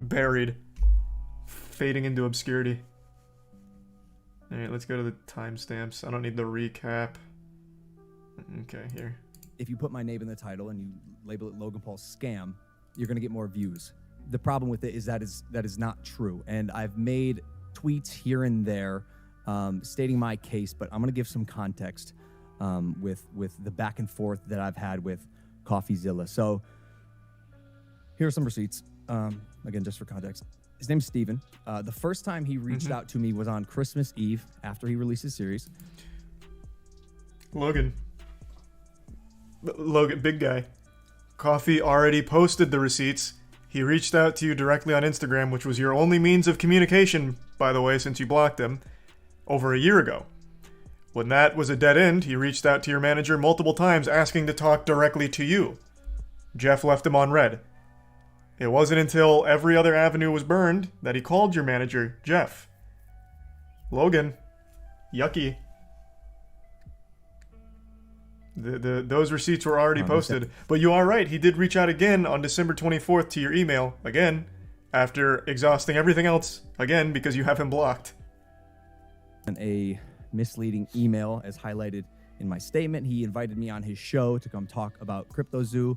buried, fading into obscurity. Alright, let's go to the timestamps. I don't need the recap. Okay, here. If you put my name in the title and you label it Logan Paul scam, you're going to get more views. The problem with it is that is not true. And I've made tweets here and there stating my case, but I'm going to give some context with the back and forth that I've had with CoffeeZilla. So here are some receipts. Again, just for context. His name's Steven. The first time he reached out to me was on Christmas Eve after he released his series. Logan, big guy. Coffee already posted the receipts. He reached out to you directly on Instagram, which was your only means of communication, by the way, since you blocked him, over a year ago. When that was a dead end, he reached out to your manager multiple times asking to talk directly to you. Jeff left him on red. It wasn't until every other avenue was burned that he called your manager, Jeff. Logan, yucky. Those receipts were already posted. But you are right, he did reach out again on December 24th to your email, again, after exhausting everything else, again, because you have him blocked. A misleading email, as highlighted in my statement. He invited me on his show to come talk about CryptoZoo.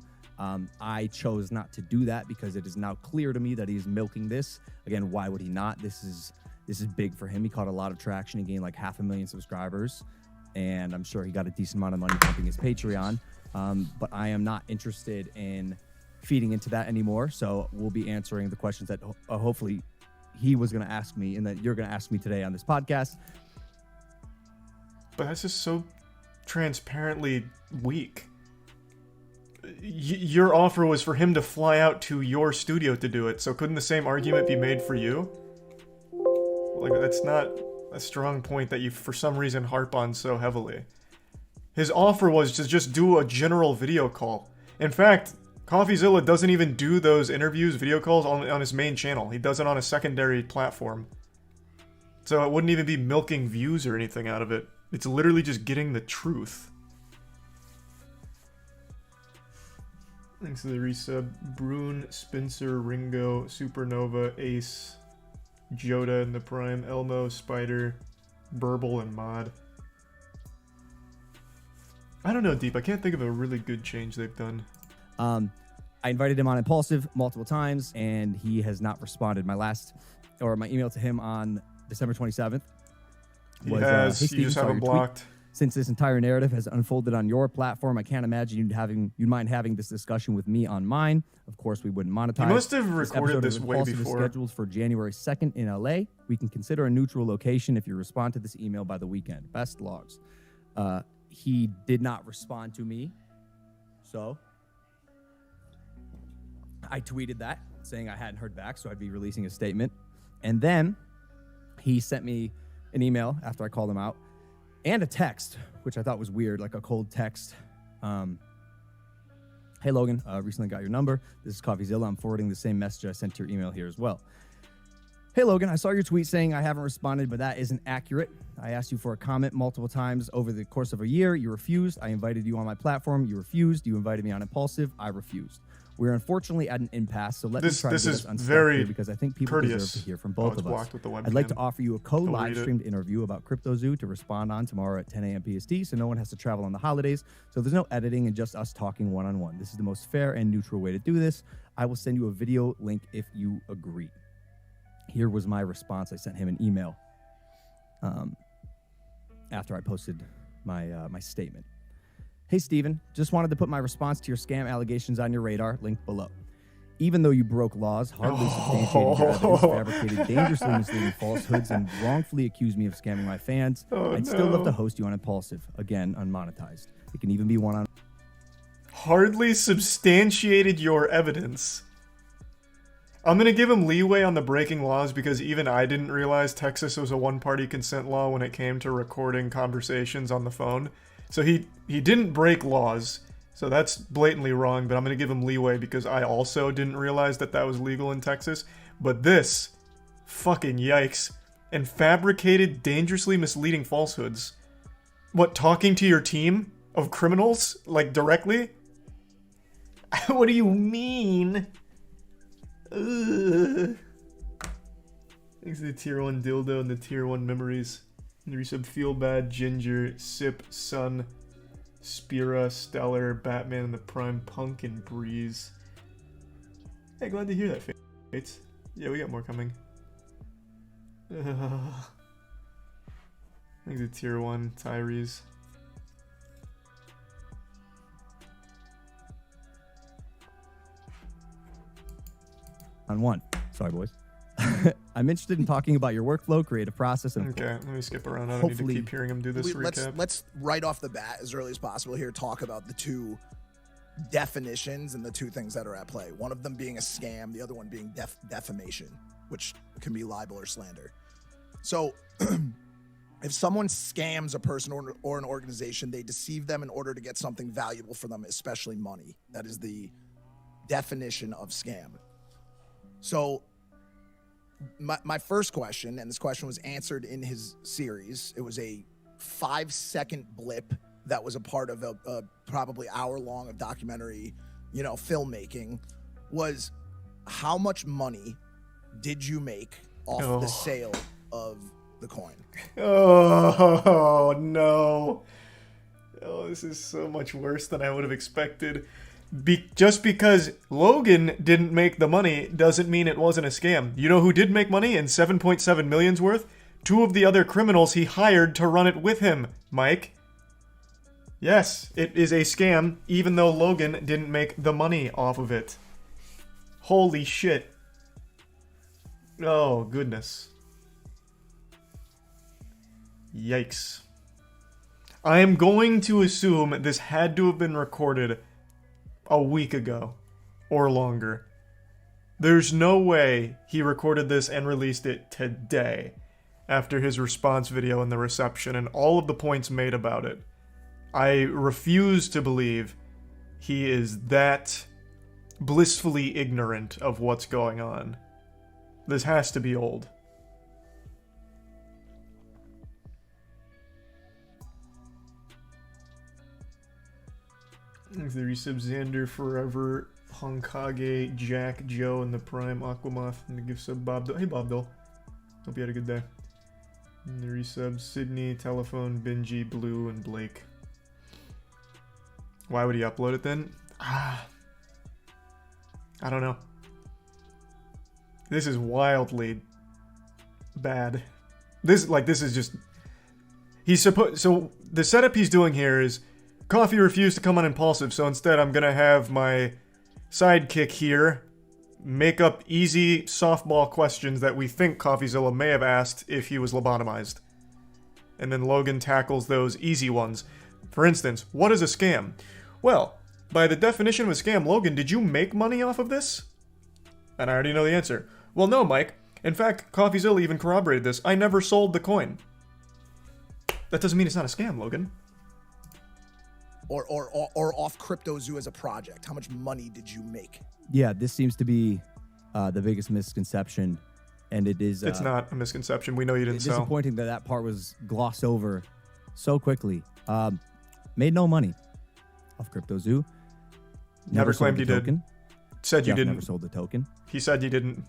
I chose not to do that because it is now clear to me that he's milking this. Again, why would he not? This is big for him. He caught a lot of traction. He gained like 500,000 subscribers, and I'm sure he got a decent amount of money pumping his Patreon. But I am not interested in feeding into that anymore. So we'll be answering the questions that hopefully he was going to ask me and that you're going to ask me today on this podcast. But that's just so transparently weak. Your offer was for him to fly out to your studio to do it, so couldn't the same argument be made for you? Like, that's not a strong point that you for some reason harp on so heavily. His offer was to just do a general video call. In fact, CoffeeZilla doesn't even do those interviews, video calls on his main channel. He does it on a secondary platform. So it wouldn't even be milking views or anything out of it. It's literally just getting the truth. Thanks to the resub. Brune, Spencer, Ringo, Supernova, Ace, Joda in the Prime, Elmo, Spider, Burble, and Mod. I don't know, Deep. I can't think of a really good change they've done. I invited him on Impulsive multiple times, and he has not responded. My email to him on December 27th was, he has. Hey, Steve, you just have him blocked. Since this entire narrative has unfolded on your platform, I can't imagine you'd mind having this discussion with me on mine. Of course, we wouldn't monetize. You must have recorded this way before. Is scheduled for January 2nd in LA. We can consider a neutral location if you respond to this email by the weekend. Best logs. He did not respond to me, so I tweeted that, saying I hadn't heard back, so I'd be releasing a statement. And then he sent me an email after I called him out, and a text, which I thought was weird, like a cold text. Hey, Logan, recently got your number. This is CoffeeZilla. I'm forwarding the same message I sent to your email here as well. Hey, Logan, I saw your tweet saying I haven't responded, but that isn't accurate. I asked you for a comment multiple times over the course of a year. You refused. I invited you on my platform. You refused. You invited me on Impulsive. I refused. We're unfortunately at an impasse, so let me try to get us unstuck here because I think people deserve to hear from both of us. I'd like to offer you a co-live streamed interview about CryptoZoo to respond on tomorrow at 10 a.m. PST, so no one has to travel on the holidays, so there's no editing and just us talking one-on-one. This is the most fair and neutral way to do this. I will send you a video link if you agree. Here was my response. I sent him an email after I posted my statement. Hey, Steven, just wanted to put my response to your scam allegations on your radar, linked below. Even though you broke laws, hardly substantiated your evidence, fabricated dangerously misleading falsehoods, and wrongfully accused me of scamming my fans, I'd still love to host you on Impulsive, again, unmonetized. It can even be one-on-one. Hardly substantiated your evidence. I'm going to give him leeway on the breaking laws because even I didn't realize Texas was a one-party consent law when it came to recording conversations on the phone. So he didn't break laws, so that's blatantly wrong, but I'm going to give him leeway because I also didn't realize that that was legal in Texas. But this, fucking yikes, and fabricated, dangerously misleading falsehoods. What, talking to your team of criminals, like, directly? What do you mean? Ugh. Thanks to the tier 1 dildo and the tier 1 memories. And the resub Feel Bad, Ginger, Sip, Sun, Spira, Stellar, Batman, and the Prime, Punk, and Breeze. Hey, glad to hear that, Fates. Yeah, we got more coming. Thanks to tier 1, Tyrese. On one. Sorry, boys. I'm interested in talking about your workflow, creative process, and Okay, let me skip around. I don't need to keep hearing him do this recap. Let's right off the bat, as early as possible here, talk about the two definitions and the two things that are at play. One of them being a scam, the other one being defamation, which can be libel or slander. So if someone scams a person or an organization, they deceive them in order to get something valuable for them, especially money. That is the definition of scam. So my first question, and this question was answered in his series, it was a 5-second blip that was a part of a probably hour-long of documentary, filmmaking, was how much money did you make off the sale of the coin? Oh, no. Oh, this is so much worse than I would have expected. Just because Logan didn't make the money doesn't mean it wasn't a scam. You know who did make money and 7.7 million's worth? 2 of the other criminals he hired to run it with him, Mike. Yes, it is a scam, even though Logan didn't make the money off of it. Holy shit. Oh, goodness. Yikes. I am going to assume this had to have been recorded a week ago or longer. There's no way he recorded this and released it today after his response video and the reception and all of the points made about it. I refuse to believe he is that blissfully ignorant of what's going on. This has to be old. The resub Xander Forever, Honkage, Jack, Joe, and the Prime Aquamoth, and the gift sub Bob. Hey Bob Dole. Hope you had a good day. And the resub Sydney, Telephone, Benji, Blue, and Blake. Why would he upload it then? I don't know. This is wildly bad. This is just. So the setup he's doing here is. Coffee refused to come on Impulsive, so instead I'm gonna have my sidekick here make up easy softball questions that we think CoffeeZilla may have asked if he was lobotomized. And then Logan tackles those easy ones. For instance, what is a scam? Well, by the definition of a scam, Logan, did you make money off of this? And I already know the answer. Well, no, Mike. In fact, CoffeeZilla even corroborated this. I never sold the coin. That doesn't mean it's not a scam, Logan. Or off CryptoZoo as a project? How much money did you make? Yeah, this seems to be the biggest misconception, and it is. It's not a misconception. We know you didn't it's sell. Disappointing that part was glossed over so quickly. Made no money off CryptoZoo. Never claimed you did. Said you didn't. Never sold the token. He said you didn't.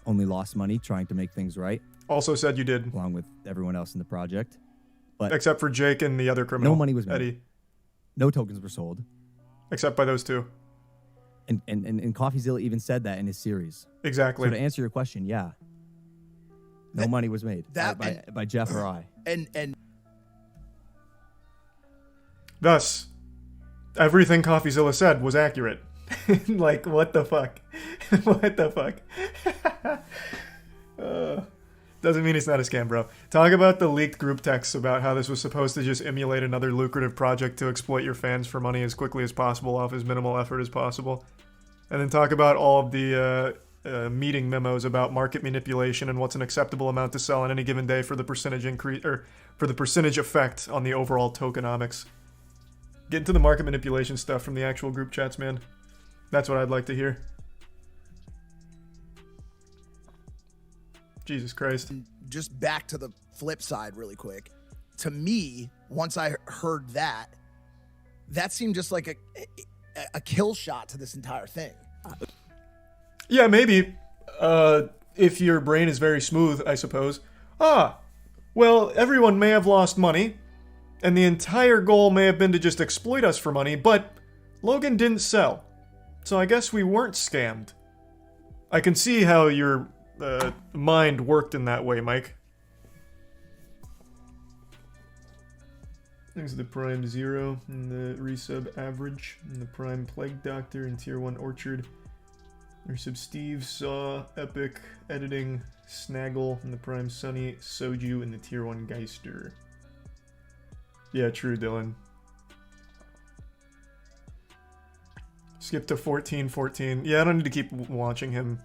Only lost money trying to make things right. Also said you did. Along with everyone else in the project. But except for Jake and the other criminal. No money was made. Eddie. No tokens were sold. Except by those two. And CoffeeZilla even said that in his series. Exactly. So to answer your question, yeah. No money was made by Jeff or I. And thus, everything CoffeeZilla said was accurate. Like, what the fuck? What the fuck? Doesn't mean it's not a scam, bro. Talk about the leaked group texts about how this was supposed to just emulate another lucrative project to exploit your fans for money as quickly as possible off as minimal effort as possible. And then talk about all of the meeting memos about market manipulation and what's an acceptable amount to sell on any given day for the percentage increase, or for the percentage effect on the overall tokenomics. Get into the market manipulation stuff from the actual group chats, man. That's what I'd like to hear. Jesus Christ. Just back to the flip side really quick. To me, once I heard that seemed just like a kill shot to this entire thing. Yeah, maybe. If your brain is very smooth, I suppose. Ah, well, everyone may have lost money, and the entire goal may have been to just exploit us for money, but Logan didn't sell. So I guess we weren't scammed. I can see how your mind worked in that way, Mike. Thanks to the Prime Zero, and the resub Average, and the Prime Plague Doctor, and Tier 1 Orchard. Resub Steve, Saw, Epic, Editing, Snaggle, and the Prime Sunny, Soju, and the Tier 1 Geister. Yeah, true, Dylan. Skip to 14-14. Yeah, I don't need to keep watching him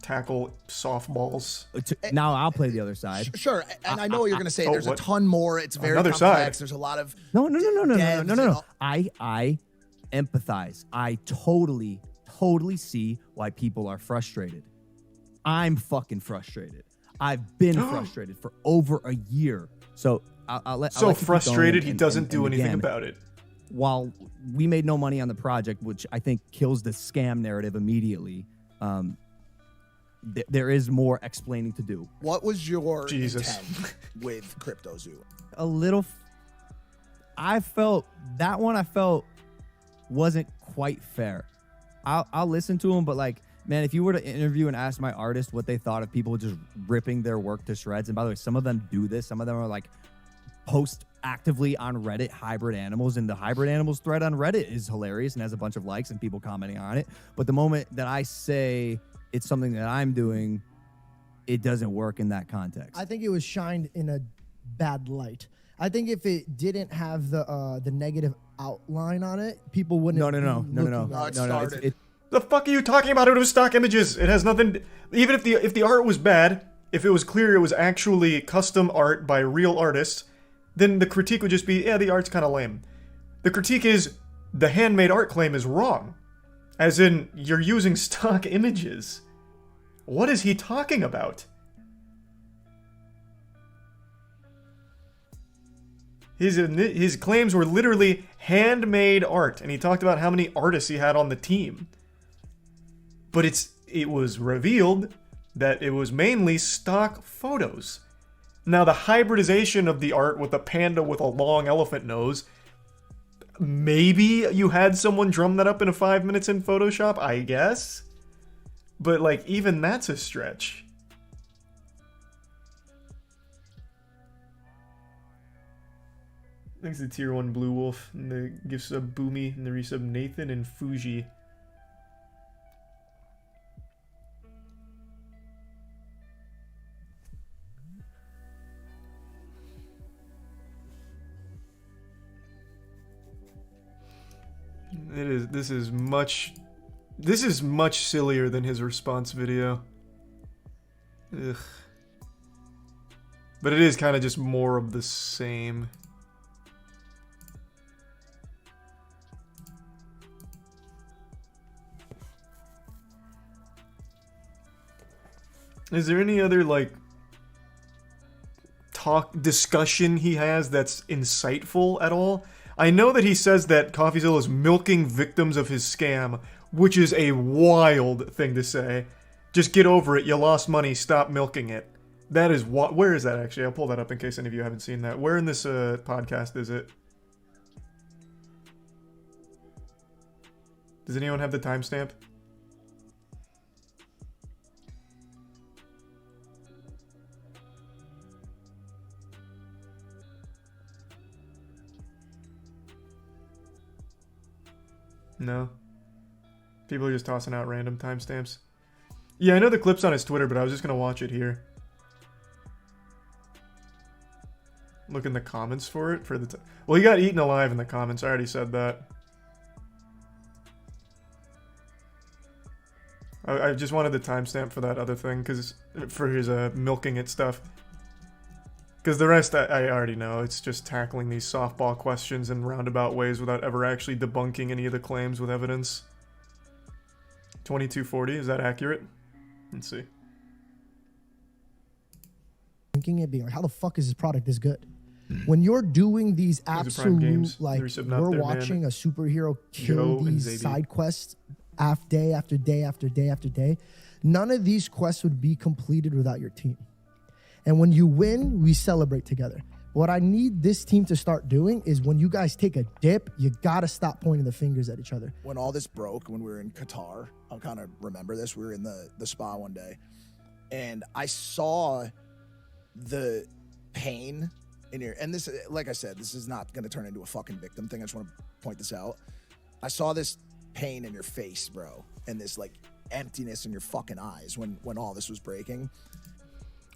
tackle softballs. Now I'll play the other side. Sure, and I know what you're going to say. There's what? a ton more. It's very Another complex. side. There's a lot of No. devs and all- I empathize. I totally see why people are frustrated. I'm fucking frustrated. I've been frustrated for over a year. So I'll let. So I'll let you keep frustrated going he doesn't do anything again, about it. While we made no money on the project, which I think kills the scam narrative immediately, there is more explaining to do. What was your Jesus. intent with CryptoZoo? A little. I felt that one. I felt wasn't quite fair. I'll listen to him, but like, man, if you were to interview and ask my artist what they thought of people just ripping their work to shreds, and by the way, some of them do this. Some of them are like post actively on Reddit hybrid animals, and the hybrid animals thread on Reddit is hilarious and has a bunch of likes and people commenting on it. But the moment that I say it's something that I'm doing, it doesn't work in that context. I think it was shined in a bad light. I think if it didn't have the negative outline on it, people wouldn't. No. it started. The fuck are you talking about? It was stock images. It has nothing. Even if the art was bad, if it was clear it was actually custom art by real artists, then the critique would just be, yeah, the art's kind of lame. The critique is the handmade art claim is wrong, as in you're using stock images. What is he talking about? His claims were literally handmade art, and he talked about how many artists he had on the team. But it was revealed that it was mainly stock photos. Now, the hybridization of the art with a panda with a long elephant nose, maybe you had someone drum that up in 5 minutes in Photoshop, I guess? But, like, even that's a stretch. Thanks to Tier 1 Blue Wolf, and the gift sub Boomy, and the resub Nathan and Fuji. This is much sillier than his response video. Ugh. But it is kind of just more of the same. Is there any other, like, discussion he has that's insightful at all? I know that he says that CoffeeZilla is milking victims of his scam, which is a wild thing to say. Just get over it, you lost money, stop milking it. That is what. Where is that actually? I'll pull that up in case any of you haven't seen that. Where in this podcast is it? Does anyone have the timestamp? No. People are just tossing out random timestamps. Yeah, I know the clip's on his Twitter, but I was just gonna watch it here. Look in the comments for it for the. Well, he got eaten alive in the comments. I already said that. I just wanted the timestamp for that other thing, because for his milking it stuff. Because the rest I already know. It's just tackling these softball questions in roundabout ways without ever actually debunking any of the claims with evidence. 2240, is that accurate? Let's see. Thinking it being like, how the fuck is this product this good? When you're doing these absolute, games. like, There's not we're there, watching a superhero Joe kill and these Zadie. side quests day after day after day after day. None of these quests would be completed without your team. And when you win, we celebrate together. What I need this team to start doing is when you guys take a dip, you gotta stop pointing the fingers at each other. When all this broke, when we were in Qatar, I'll kind of remember this. We were in the spa one day, and I saw the pain in your, and this, like I said, this is not gonna turn into a fucking victim thing. I just want to point this out. I saw this pain in your face, bro, and this like emptiness in your fucking eyes when all this was breaking.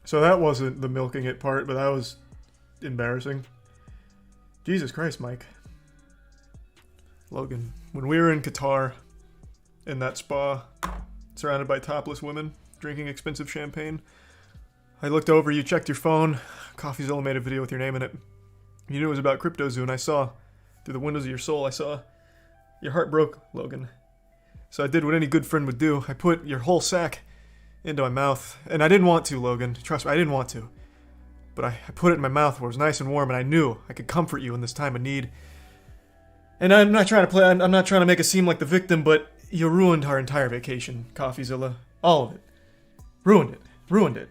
So that wasn't the milking it part, but that was embarrassing. Jesus Christ, Mike. Logan, when we were in Qatar, in that spa, surrounded by topless women, drinking expensive champagne, I looked over, you checked your phone, CoffeeZilla made a video with your name in it. You knew it was about CryptoZoo, and I saw, through the windows of your soul, I saw your heart broke, Logan. So I did what any good friend would do. I put your whole sack into my mouth, and I didn't want to, Logan. Trust me, I didn't want to. But I put it in my mouth where it was nice and warm, and I knew I could comfort you in this time of need. And I'm not trying to make it seem like the victim, but you ruined our entire vacation, CoffeeZilla. All of it. Ruined it. Ruined it.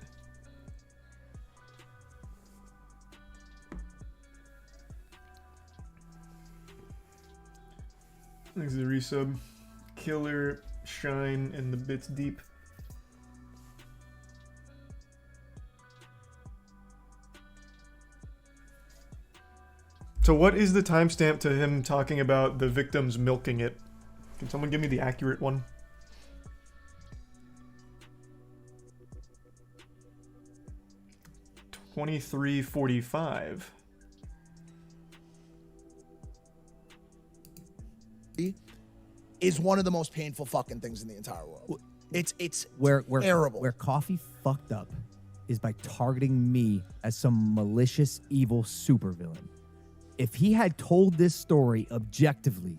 Thanks to the resub. Killer, Shine, and the Bits Deep. So what is the timestamp to him talking about the victims milking it? Can someone give me the accurate one? $23:45. Is one of the most painful fucking things in the entire world. It's where terrible. Where Coffee fucked up is by targeting me as some malicious, evil supervillain. If he had told this story objectively.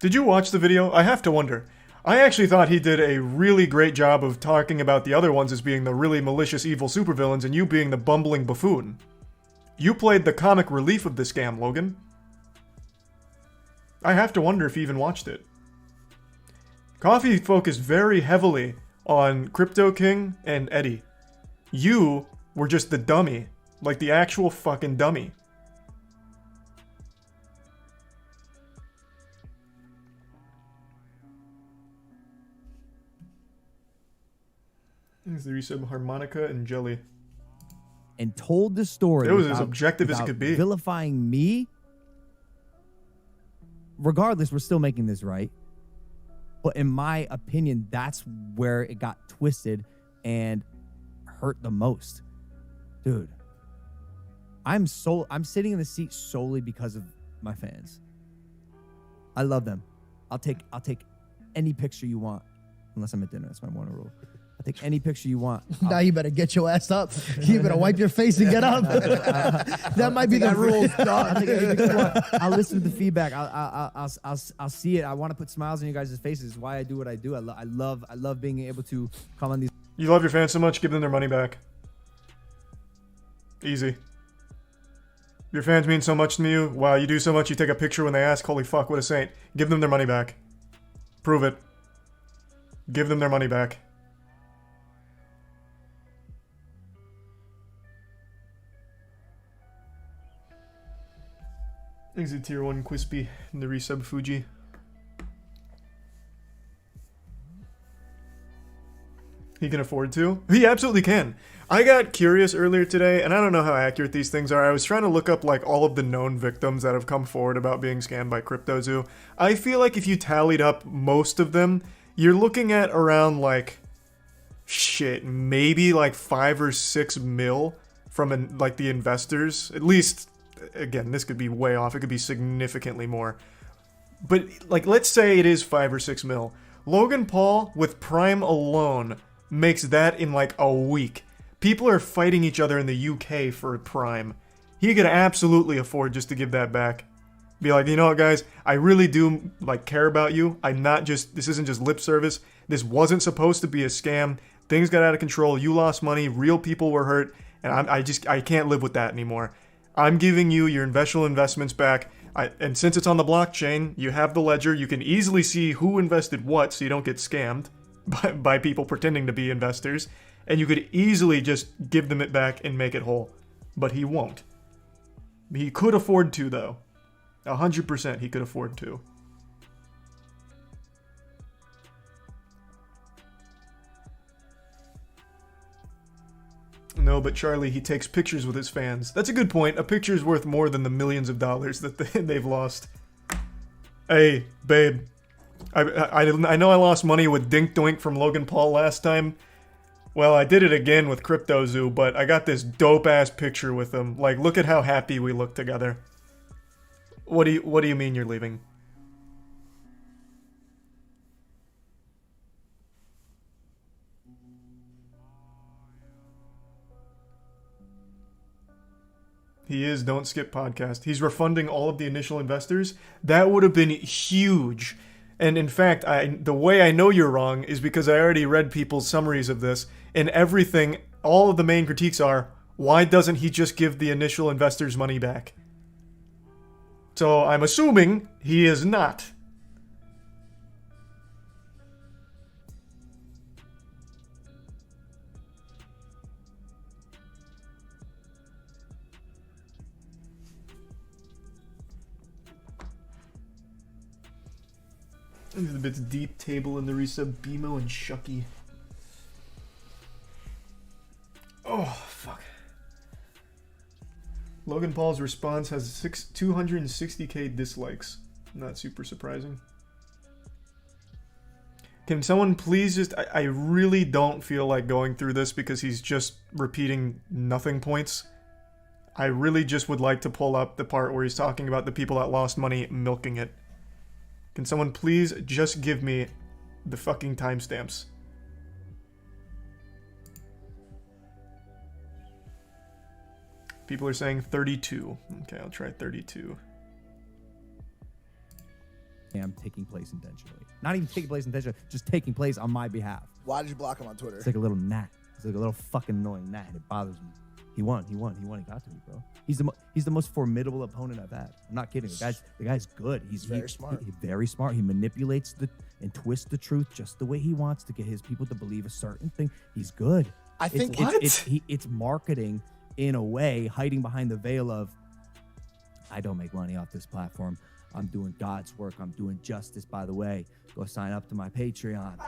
Did you watch the video? I have to wonder. I actually thought he did a really great job of talking about the other ones as being the really malicious, evil supervillains and you being the bumbling buffoon. You played the comic relief of the scam, Logan. I have to wonder if he even watched it. Coffee focused very heavily on Crypto King and Eddie. You were just the dummy. Like the actual fucking dummy. There's the resub Harmonica and Jelly. And told the story. It was as objective as it could be. Vilifying me. Regardless, we're still making this right. But in my opinion, that's where it got twisted and hurt the most. Dude. I'm sitting in the seat solely because of my fans. I love them. I'll take any picture you want. Unless I'm at dinner. That's my morning rule. I'll take any picture you want. Now you better get your ass up. You better wipe your face and get up. That might be the rule. I'll listen to the feedback. I'll see it. I want to put smiles on you guys' faces. It's why I do what I do. I love being able to come on these. You love your fans so much, give them their money back. Easy. Your fans mean so much to you. Wow, you do so much. You take a picture when they ask, holy fuck, what a saint. Give them their money back. Prove it. Give them their money back. Thanks to Tier 1 Quispy and the resub Fuji. He can afford to? He absolutely can. I got curious earlier today, and I don't know how accurate these things are. I was trying to look up like all of the known victims that have come forward about being scammed by CryptoZoo. I feel like if you tallied up most of them, you're looking at around like, shit, maybe like 5 or 6 mil from like the investors. At least, again, this could be way off. It could be significantly more. But like, let's say it is 5 or 6 mil. Logan Paul with Prime alone makes that in like a week. People are fighting each other in the UK for Prime. He could absolutely afford just to give that back. Be like, you know what, guys? I really do like care about you. This isn't just lip service. This wasn't supposed to be a scam. Things got out of control. You lost money. Real people were hurt. And I can't live with that anymore. I'm giving you your eventual investments back. And since it's on the blockchain, you have the ledger. You can easily see who invested what so you don't get scammed. by people pretending to be investors, and you could easily just give them it back and make it whole. But he won't. He could afford to, though. 100% he could afford to. No, but Charlie, he takes pictures with his fans. That's a good point. A picture's worth more than the millions of dollars that they've lost. Hey, babe. I know I lost money with Dink Doink from Logan Paul last time. Well, I did it again with CryptoZoo, but I got this dope-ass picture with him. Like, look at how happy we look together. What do you mean you're leaving? He is Don't Skip Podcast. He's refunding all of the initial investors. That would have been huge. And in fact, the way I know you're wrong is because I already read people's summaries of this, and everything, all of the main critiques are, why doesn't he just give the initial investors money back? So I'm assuming he is not. Look at the bits deep table in the resub, BMO and Shucky. Oh, fuck. Logan Paul's response has 260k dislikes. Not super surprising. Can someone please just... I really don't feel like going through this because he's just repeating nothing points. I really just would like to pull up the part where he's talking about the people that lost money milking it. Can someone please just give me the fucking timestamps? People are saying 32. Okay, I'll try 32. Scam taking place intentionally. Not even taking place intentionally, just taking place on my behalf. Why did you block him on Twitter? It's like a little gnat. It's like a little fucking annoying gnat. It bothers me. He won. He got to me, bro. He's the most formidable opponent I've had. I'm not kidding. The guy's good. He's very smart. He's very smart. He manipulates and twists the truth just the way he wants to get his people to believe a certain thing. He's good. I think it's marketing in a way, hiding behind the veil of, I don't make money off this platform. I'm doing God's work. I'm doing justice. By the way, go sign up to my Patreon.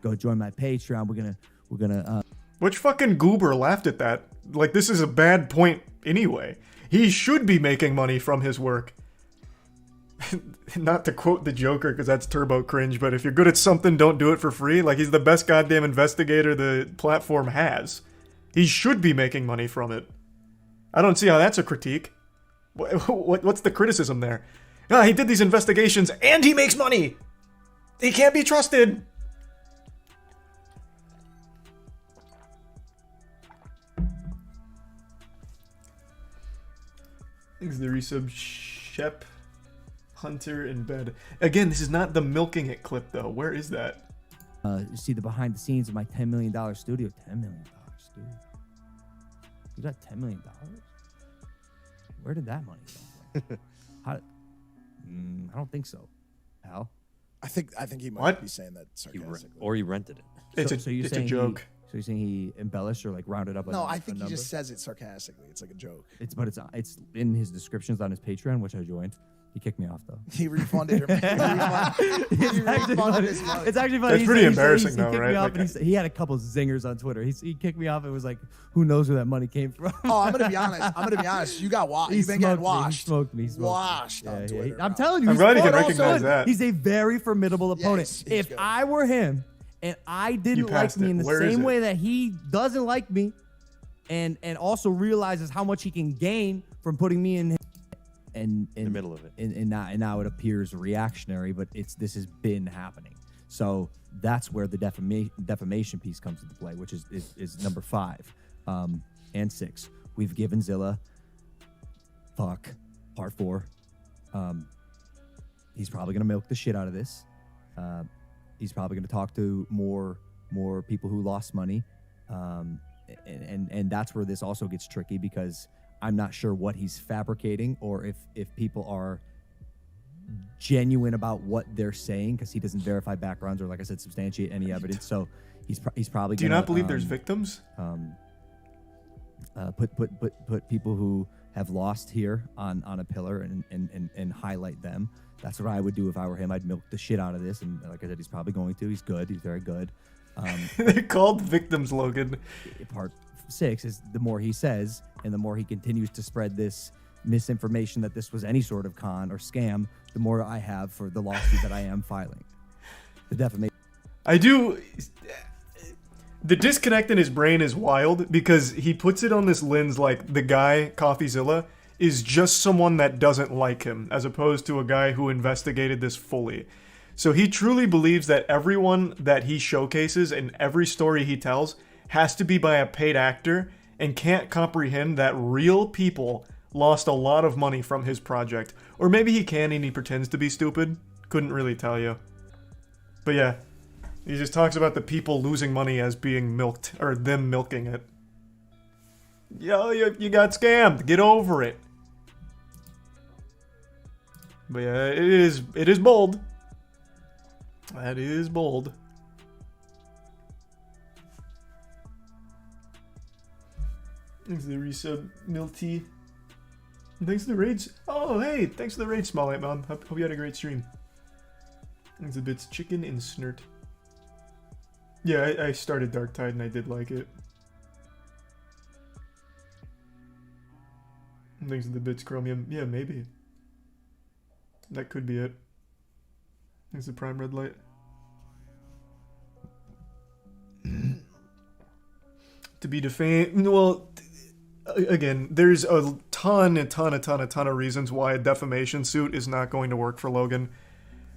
Go join my Patreon. We're gonna. Which fucking goober laughed at that? Like, this is a bad point anyway. He should be making money from his work. Not to quote the Joker, because that's turbo cringe, but if you're good at something, don't do it for free. Like, he's the best goddamn investigator the platform has. He should be making money from it. I don't see how that's a critique. What's the criticism there? Ah, he did these investigations and he makes money! He can't be trusted! Thanks the resub, Shep, Hunter in bed. Again, this is not the milking it clip though. Where is that? You see the behind the scenes of my $10 million studio. $10 million studio. You got $10 million? Where did that money come from? I don't think so. Al? I think he might be saying that sarcastically. Or you rented it. It's It's a joke. So you're saying he embellished or like rounded up? No, I think he just says it sarcastically. It's like a joke. It's in his descriptions on his Patreon, which I joined. He kicked me off though. He refunded her. He refunded his money. It's actually funny. That's pretty embarrassing, he though, kicked right? Me off Like, and he had a couple zingers on Twitter. He kicked me off. It was like, who knows where that money came from? Oh, I'm gonna be honest. You got washed. You've been getting washed. He smoked me. Washed on Twitter. I'm telling you, I'm he's glad you can also recognize that. He's a very formidable opponent. he's If good. I were him and I didn't like passed me it. in the Where is same it? way that he doesn't like me, and also realizes how much he can gain from putting me in the middle of it. And now it appears reactionary, but this has been happening. So that's where the defamation piece comes into play, which is number 5 and 6. We've given Zilla part 4. He's probably gonna milk the shit out of this. He's probably gonna talk to more people who lost money, and that's where this also gets tricky, because I'm not sure what he's fabricating, or if people are genuine about what they're saying because he doesn't verify backgrounds or, like I said, substantiate any evidence. So he's probably. Do you not believe there's victims? Put people who have lost here on a pillar and highlight them. That's what I would do if I were him. I'd milk the shit out of this, and like I said, he's probably going to. He's good. He's very good. They're called victims, Logan. Part 6 is the more he says, and the more he continues to spread this misinformation that this was any sort of con or scam, the more I have for the lawsuit that I am filing. The defamation. I do. The disconnect in his brain is wild because he puts it on this lens like the guy, CoffeeZilla, is just someone that doesn't like him, as opposed to a guy who investigated this fully. So he truly believes that everyone that he showcases and every story he tells has to be by a paid actor and can't comprehend that real people lost a lot of money from his project. Or maybe he can and he pretends to be stupid. Couldn't really tell you. But yeah, he just talks about the people losing money as being milked, or them milking it. Yo, you got scammed. Get over it. But yeah, it is bold. That is bold. Thanks for the resub, Milty. And thanks for the raids. Oh, hey, thanks for the raid, Small 8 Mom. Hope you had a great stream. Thanks a bits, chicken and snurt. Yeah, I started Dark Tide and I did like it. And thanks for the bits, Chromium. Yeah, maybe. That could be it. Thanks the Prime Red Light. To be defamed, well, again, there's a ton of reasons why a defamation suit is not going to work for Logan.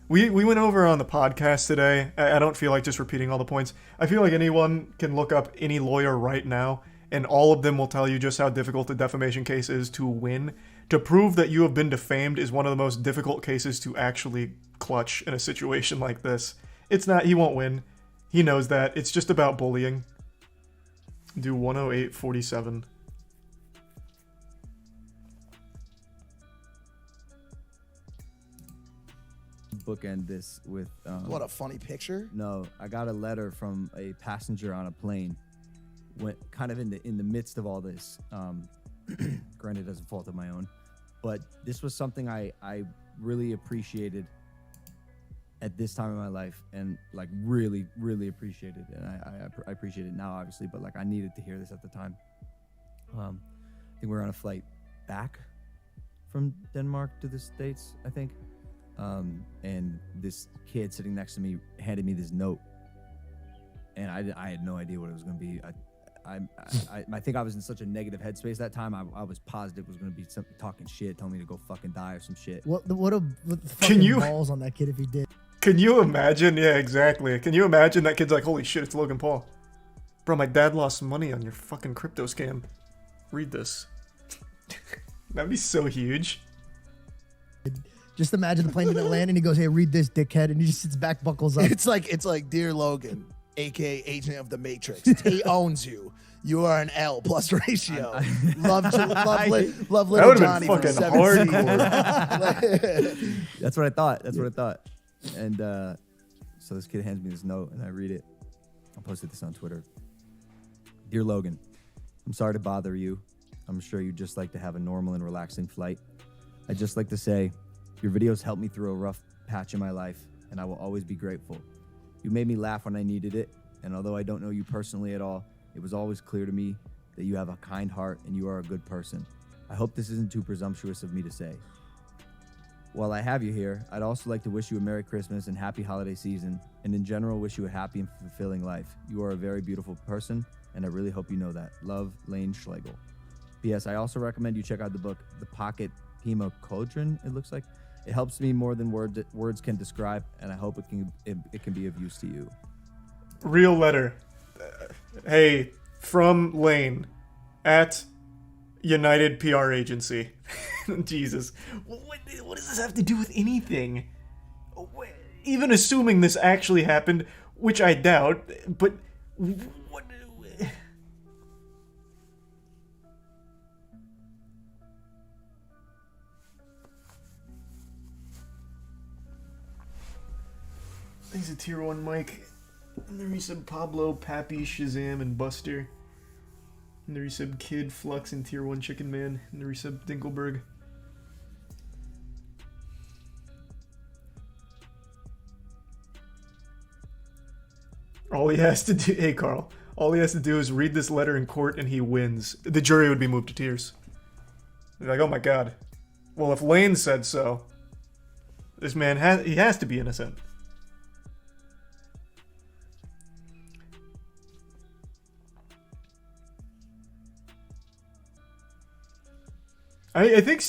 We went over on the podcast today. I don't feel like just repeating all the points. I feel like anyone can look up any lawyer right now, and all of them will tell you just how difficult a defamation case is to win. To prove that you have been defamed is one of the most difficult cases to actually clutch in a situation like this. It's not, he won't win. He knows that. It's just about bullying. Do 108.47. Bookend this with What a funny picture. No, I got a letter from a passenger on a plane. Went kind of in the midst of all this. Granted, as a fault of my own, but this was something I really appreciated at this time in my life, and like really appreciated it. And I appreciate it now, obviously, but like I needed to hear this at the time. I think we were on a flight back from Denmark to the States, I think. And this kid sitting next to me handed me this note, and I had no idea what it was going to be. I think I was in such a negative headspace that time. I was positive it was going to be some talking shit, telling me to go fucking die or some shit. What the fucking balls on that kid if he did. Can you imagine? Yeah, exactly. Can you imagine that kid's like, holy shit, it's Logan Paul. Bro, my dad lost money on your fucking crypto scam. Read this. That'd be so huge. Just imagine the plane didn't land and he goes, hey, read this, dickhead. And he just sits back, buckles up. It's like, dear Logan, aka Agent of the Matrix. He owns you. You are an L plus ratio. Love little Johnny from 17. That's what I thought. And so this kid hands me this note, and I read it. I posted this on Twitter. Dear Logan, I'm sorry to bother you. I'm sure you'd just like to have a normal and relaxing flight. I'd just like to say, your videos helped me through a rough patch in my life, and I will always be grateful. You made me laugh when I needed it, and although I don't know you personally at all, it was always clear to me that you have a kind heart and you are a good person. I hope this isn't too presumptuous of me to say. While I have you here, I'd also like to wish you a Merry Christmas and Happy Holiday Season, and in general wish you a happy and fulfilling life. You are a very beautiful person, and I really hope you know that. Love, Lane Schlegel. P.S. I also recommend you check out the book, The Pocket Hemocodron, it looks like. It helps me more than words can describe, and I hope it can be of use to you. Real letter. Hey, from Lane at United PR Agency. Jesus. What does this have to do with anything? Even assuming this actually happened, which I doubt, but what? He's a tier 1 Mike. And the resub Pablo, Pappy, Shazam, and Buster. And the resub Kid, Flux, and tier 1 Chicken Man. And the resub Dinkelberg. All he has to do, hey Carl, all he has to do is read this letter in court and he wins. The jury would be moved to tears. They're like, oh my god. Well, if Lane said so, this man he has to be innocent. I think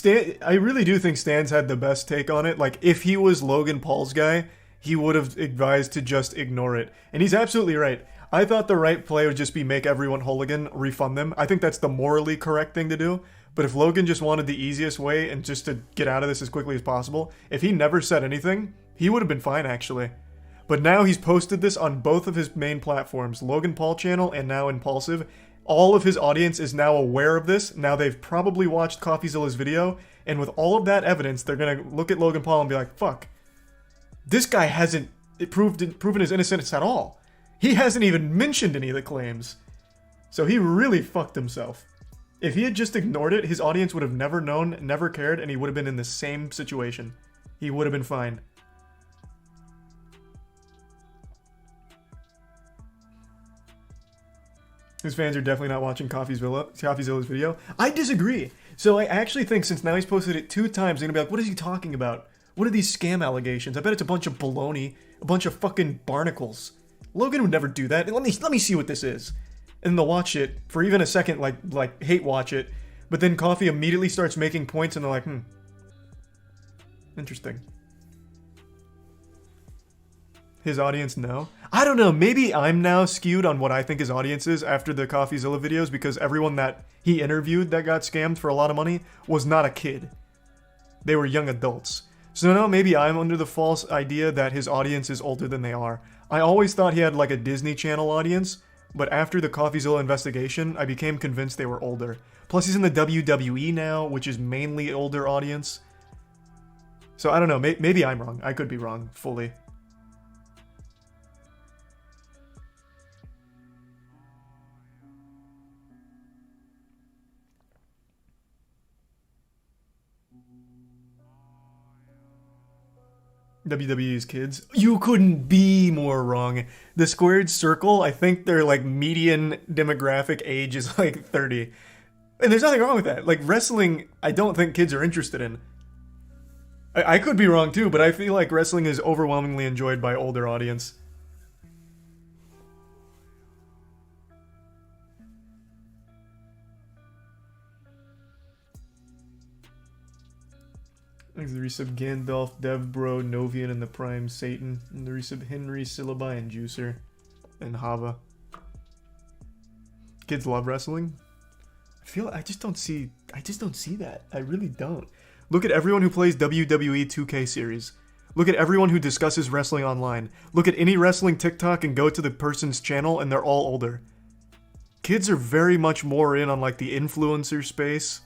I really do think Stan's had the best take on it. Like, if he was Logan Paul's guy, he would have advised to just ignore it. And he's absolutely right. I thought the right play would just be make everyone hooligan, refund them. I think that's the morally correct thing to do. But if Logan just wanted the easiest way and just to get out of this as quickly as possible, if he never said anything, he would have been fine, actually. But now he's posted this on both of his main platforms, Logan Paul channel and now Impulsive. All of his audience is now aware of this. Now they've probably watched CoffeeZilla's video, and with all of that evidence, they're gonna look at Logan Paul and be like, fuck, this guy hasn't proven his innocence at all. He hasn't even mentioned any of the claims. So he really fucked himself. If he had just ignored it, his audience would have never known, never cared, and he would have been in the same situation. He would have been fine. His fans are definitely not watching CoffeeZilla's video. I disagree. So I actually think since now he's posted it 2 times, they're gonna be like, what is he talking about? What are these scam allegations? I bet it's a bunch of baloney, a bunch of fucking barnacles. Logan would never do that. Let me see what this is. And they'll watch it for even a second, like hate watch it. But then Coffee immediately starts making points and they're like, interesting. His audience, no. I don't know, maybe I'm now skewed on what I think his audience is after the CoffeeZilla videos because everyone that he interviewed that got scammed for a lot of money was not a kid. They were young adults. So now maybe I'm under the false idea that his audience is older than they are. I always thought he had like a Disney Channel audience, but after the CoffeeZilla investigation, I became convinced they were older. Plus he's in the WWE now, which is mainly older audience. So I don't know, maybe I'm wrong. I could be wrong, fully. WWE's kids. You couldn't be more wrong. The squared circle, I think their like median demographic age is like 30. And there's nothing wrong with that. Like wrestling, I don't think kids are interested in. I could be wrong too, but I feel like wrestling is overwhelmingly enjoyed by older audience. Thanks to the resub Gandalf, Devbro, Novian, and the Prime Satan. And the resub Henry, Syllabi, and Juicer. And Hava. Kids love wrestling? I just don't see that. I really don't. Look at everyone who plays WWE 2K series. Look at everyone who discusses wrestling online. Look at any wrestling TikTok and go to the person's channel and they're all older. Kids are very much more in on like the influencer space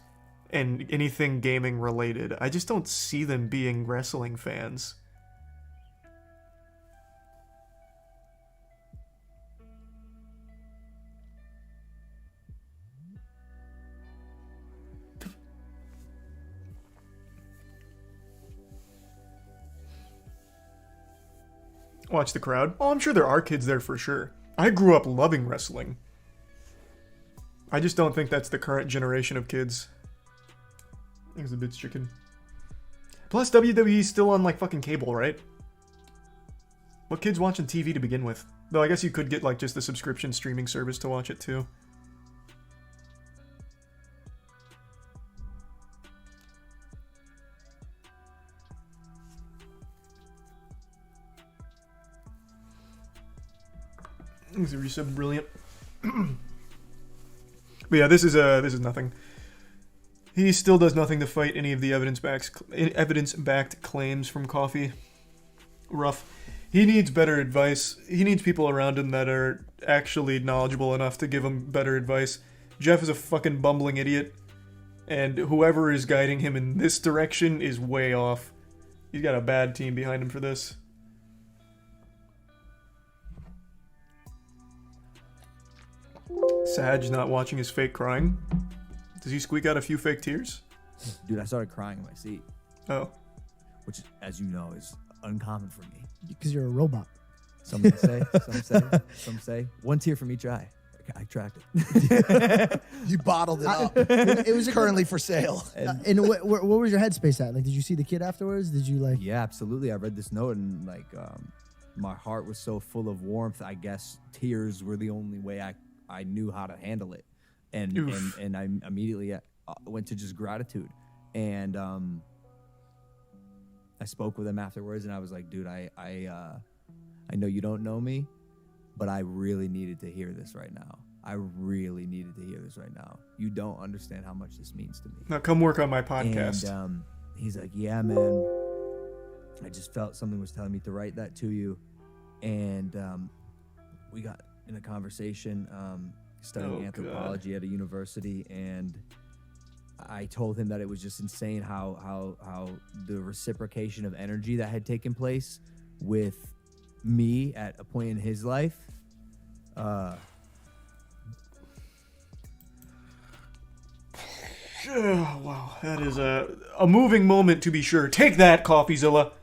and anything gaming related. I just don't see them being wrestling fans. Watch the crowd. Oh, I'm sure there are kids there for sure. I grew up loving wrestling. I just don't think that's the current generation of kids. Thanks a bit, chicken. Plus, WWE's still on, like, fucking cable, right? What kids watching TV to begin with? Though I guess you could get, like, just the subscription streaming service to watch it, too. Thanks a resub, brilliant. But yeah, this is nothing. He still does nothing to fight any of the evidence-backed claims from Coffee. Rough. He needs better advice. He needs people around him that are actually knowledgeable enough to give him better advice. Jeff is a fucking bumbling idiot, and whoever is guiding him in this direction is way off. He's got a bad team behind him for this. Sag not watching his fake crying. Does he squeak out a few fake tears? Dude, I started crying in my seat, Oh. which, as you know, is uncommon for me. Because you're a robot. Some say, some say. One tear from each eye. I tracked it. You bottled it up. It was Currently for sale. And what was your headspace at? Like, did you see the kid afterwards? Did you like? Yeah, absolutely. I read this note and like my heart was so full of warmth. I guess tears were the only way I knew how to handle it, and I immediately went to just gratitude. And I spoke with him afterwards, and I was like, dude, I know you don't know me, but I really needed to hear this right now. I really needed to hear this right now. You don't understand how much this means to me. Now come work on my podcast. And he's like, yeah, man. I just felt something was telling me to write that to you. And we got in a conversation studying anthropology at a university, and I told him that it was just insane how the reciprocation of energy that had taken place with me at a point in his life. Oh, wow, that is a moving moment to be sure. Take that, CoffeeZilla.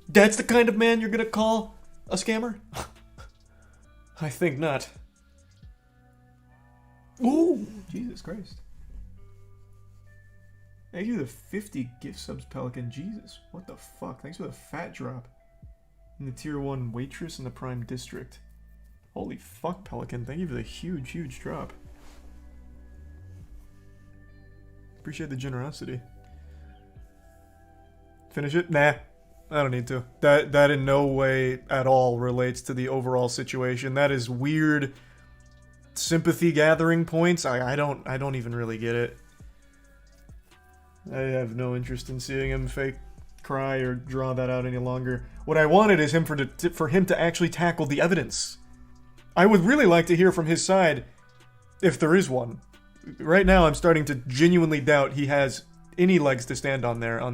That's the kind of man you're gonna call a scammer? I think not. Ooh, Jesus Christ. Thank you for the 50 gift subs, Pelican. Jesus, what the fuck? Thanks for the fat drop. In the tier 1 waitress in the Prime District. Holy fuck, Pelican. Thank you for the huge, huge drop. Appreciate the generosity. Finish it? Nah. I don't need to. That in no way at all relates to the overall situation. That is weird sympathy gathering points. I don't even really get it. I have no interest in seeing him fake cry or draw that out any longer. What I wanted is for him to actually tackle the evidence. I would really like to hear from his side, if there is one. Right now, I'm starting to genuinely doubt he has any legs to stand on there on this.